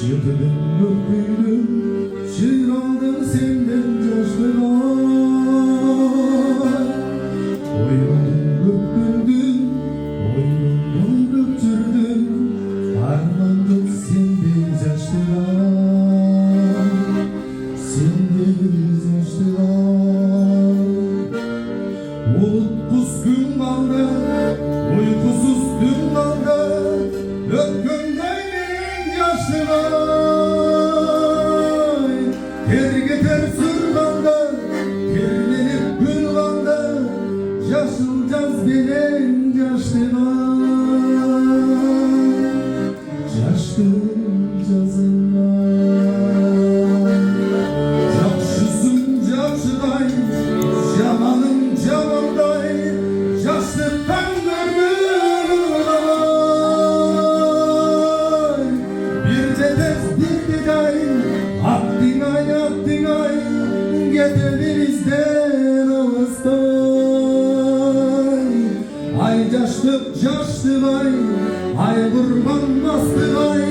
Yıldırım öpüydüm, şiir aldım senden yaşlılar. Oynadım öpüldüm, oyunum öptürdüm, armandım senden yaşlılar. Senden yaşlılar. Bulut kuzgun kaldı, uykusuz dün kaldı, öpkündeyim yaşlılar. Ter getir sırmanda, terlenip gün kaldı, yaşılacağız benim yaşlılar. Yaşlıcazınlar. Yakşısın yakşıday, yamanın yamanday, yaşlıktan görmüyorlar. Bir cedes diktiday, addinay addinay, getirimizden ağızday. Ay yaşlık yaşlıday, ay kurban bastığay,